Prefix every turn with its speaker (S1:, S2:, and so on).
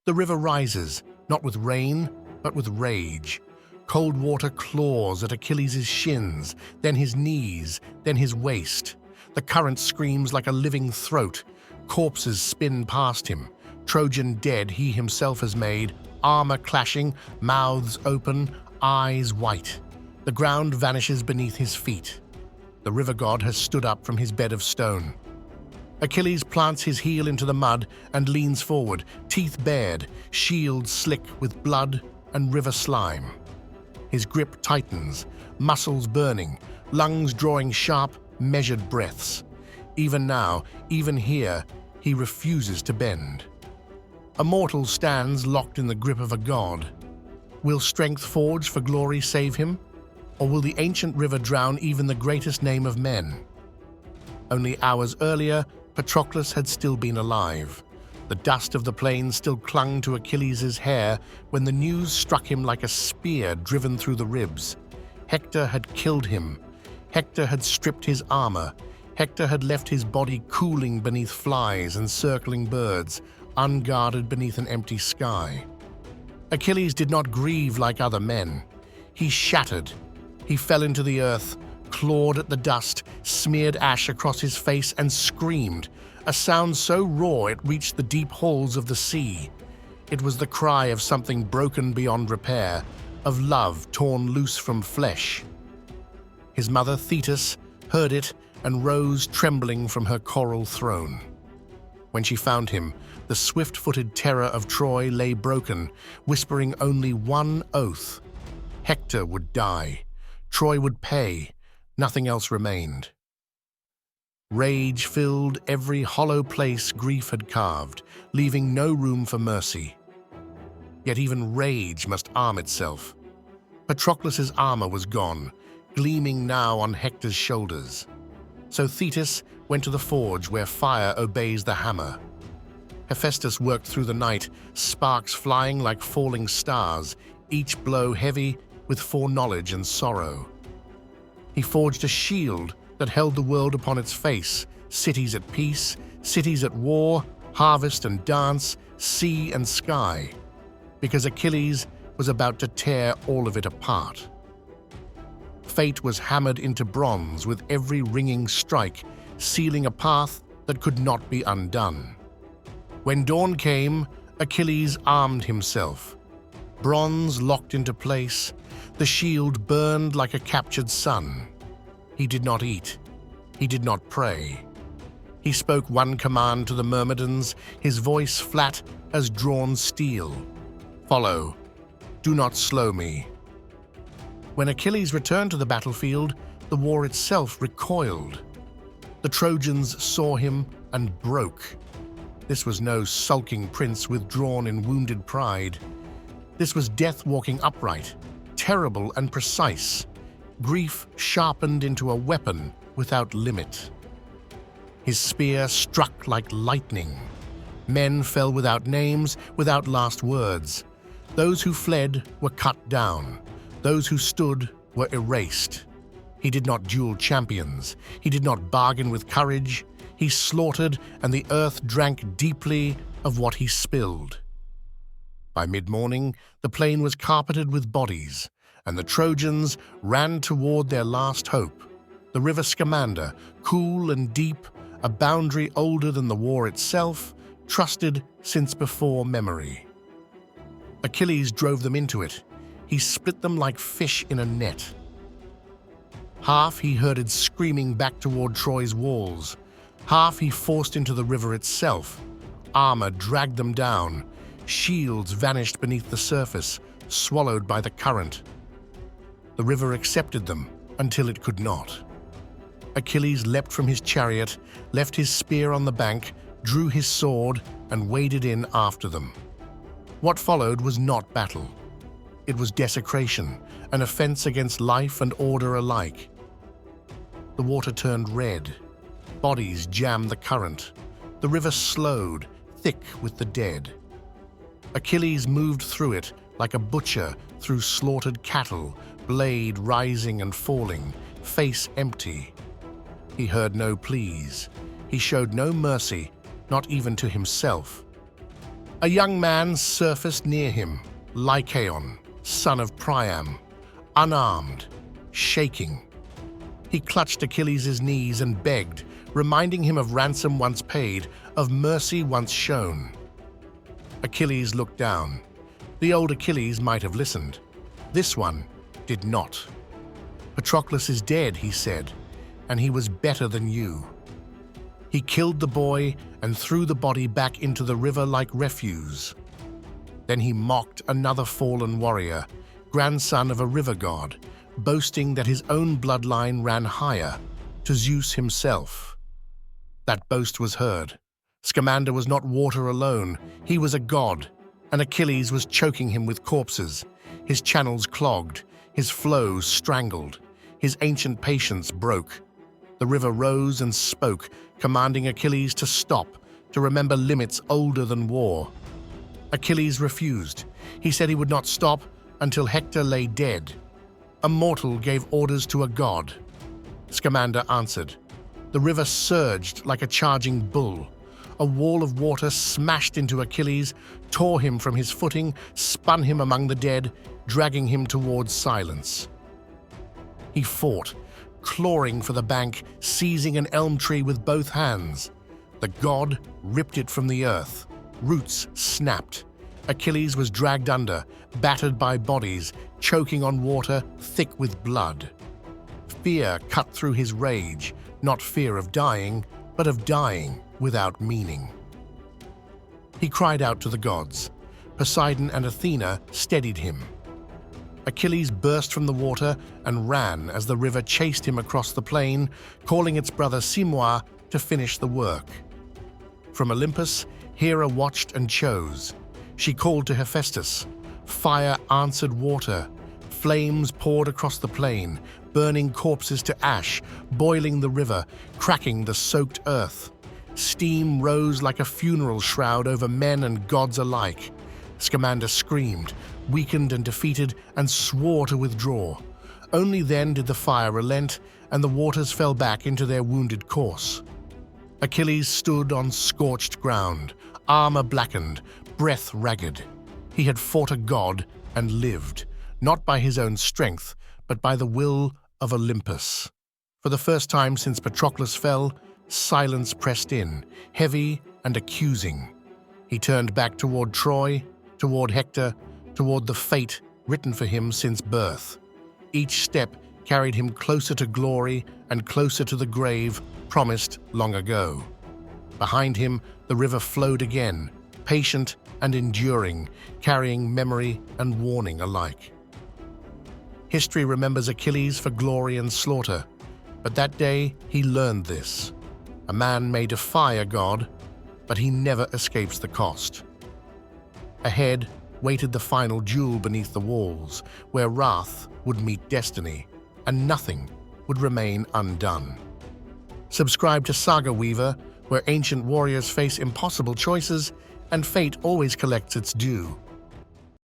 S1: The river rises, not with rain, but with rage. Cold water claws at Achilles' shins, then his knees, then his waist. The current screams like a living throat. Corpses spin past him. Trojan dead he himself has made, armor clashing, mouths open, eyes white. The ground vanishes beneath his feet. The river god has stood up from his bed of stone. Achilles plants his heel into the mud and leans forward, teeth bared, shield slick with blood and river slime. His grip tightens, muscles burning, lungs drawing sharp, measured breaths. Even now, even here, he refuses to bend. A mortal stands locked in the grip of a god. Will strength forged for glory save him? Or will the ancient river drown even the greatest name of men? Only hours earlier, Patroclus had still been alive. The dust of the plain still clung to Achilles' hair when the news struck him like a spear driven through the ribs. Hector had killed him. Hector had stripped his armor. Hector had left his body cooling beneath flies and circling birds, unguarded beneath an empty sky. Achilles did not grieve like other men. He shattered. He fell into the earth, clawed at the dust, smeared ash across his face, and screamed, a sound so raw it reached the deep halls of the sea. It was the cry of something broken beyond repair, of love torn loose from flesh. His mother Thetis heard it and rose trembling from her coral throne. When she found him, the swift-footed terror of Troy lay broken, whispering only one oath. Hector would die. Troy would pay. Nothing else remained. Rage filled every hollow place grief had carved, leaving no room for mercy. Yet even rage must arm itself. Patroclus' armor was gone, gleaming now on Hector's shoulders. So Thetis went to the forge where fire obeys the hammer. Hephaestus worked through the night, sparks flying like falling stars, each blow heavy with foreknowledge and sorrow. He forged a shield that held the world upon its face, cities at peace, cities at war, harvest and dance, sea and sky, because Achilles was about to tear all of it apart. Fate was hammered into bronze with every ringing strike, sealing a path that could not be undone. When dawn came, Achilles armed himself. Bronze locked into place, the shield burned like a captured sun. He did not eat. He did not pray. He spoke one command to the Myrmidons, his voice flat as drawn steel. Follow. Do not slow me. When Achilles returned to the battlefield, the war itself recoiled. The Trojans saw him and broke. This was no sulking prince withdrawn in wounded pride. This was death walking upright, terrible and precise, grief sharpened into a weapon without limit. His spear struck like lightning. Men fell without names, without last words. Those who fled were cut down. Those who stood were erased. He did not duel champions. He did not bargain with courage. He slaughtered, and the earth drank deeply of what he spilled. By mid-morning, the plain was carpeted with bodies, and the Trojans ran toward their last hope, the river Scamander, cool and deep, a boundary older than the war itself, trusted since before memory. Achilles drove them into it. He split them like fish in a net. Half he herded screaming back toward Troy's walls. Half he forced into the river itself. Armor dragged them down. Shields vanished beneath the surface, swallowed by the current. The river accepted them until it could not. Achilles leapt from his chariot, left his spear on the bank, drew his sword, and waded in after them. What followed was not battle. It was desecration, an offense against life and order alike. The water turned red. Bodies jammed the current. The river slowed, thick with the dead. Achilles moved through it like a butcher through slaughtered cattle, blade rising and falling, face empty. He heard no pleas. He showed no mercy, not even to himself. A young man surfaced near him, Lycaon, son of Priam, unarmed, shaking. He clutched Achilles' knees and begged, reminding him of ransom once paid, of mercy once shown. Achilles looked down. The old Achilles might have listened. This one did not. "Patroclus is dead," he said, "and he was better than you." He killed the boy and threw the body back into the river like refuse. Then he mocked another fallen warrior, grandson of a river god, boasting that his own bloodline ran higher, to Zeus himself. That boast was heard. Scamander was not water alone, he was a god, and Achilles was choking him with corpses, his channels clogged, his flows strangled, his ancient patience broke. The river rose and spoke, commanding Achilles to stop, to remember limits older than war. Achilles refused. He said he would not stop until Hector lay dead. A mortal gave orders to a god. Scamander answered. The river surged like a charging bull. A wall of water smashed into Achilles, tore him from his footing, spun him among the dead, dragging him towards silence. He fought, clawing for the bank, seizing an elm tree with both hands. The god ripped it from the earth. Roots snapped. Achilles was dragged under, battered by bodies, choking on water thick with blood. Fear cut through his rage, not fear of dying, but of dying without meaning. He cried out to the gods. Poseidon and Athena steadied him. Achilles burst from the water and ran as the river chased him across the plain, calling its brother Simois to finish the work. From Olympus, Hera watched and chose. She called to Hephaestus. Fire answered water. Flames poured across the plain, burning corpses to ash, boiling the river, cracking the soaked earth. Steam rose like a funeral shroud over men and gods alike. Scamander screamed, weakened and defeated, and swore to withdraw. Only then did the fire relent, and the waters fell back into their wounded course. Achilles stood on scorched ground, armor blackened, breath ragged. He had fought a god and lived, not by his own strength, but by the will of Olympus. For the first time since Patroclus fell, silence pressed in, heavy and accusing. He turned back toward Troy, toward Hector, toward the fate written for him since birth. Each step carried him closer to glory and closer to the grave promised long ago. Behind him, the river flowed again, patient and enduring, carrying memory and warning alike. History remembers Achilles for glory and slaughter, but that day he learned this. A man may defy a god, but he never escapes the cost. Ahead waited the final duel beneath the walls, where wrath would meet destiny, and nothing would remain undone. Subscribe to Saga Weaver, where ancient warriors face impossible choices, and fate always collects its due.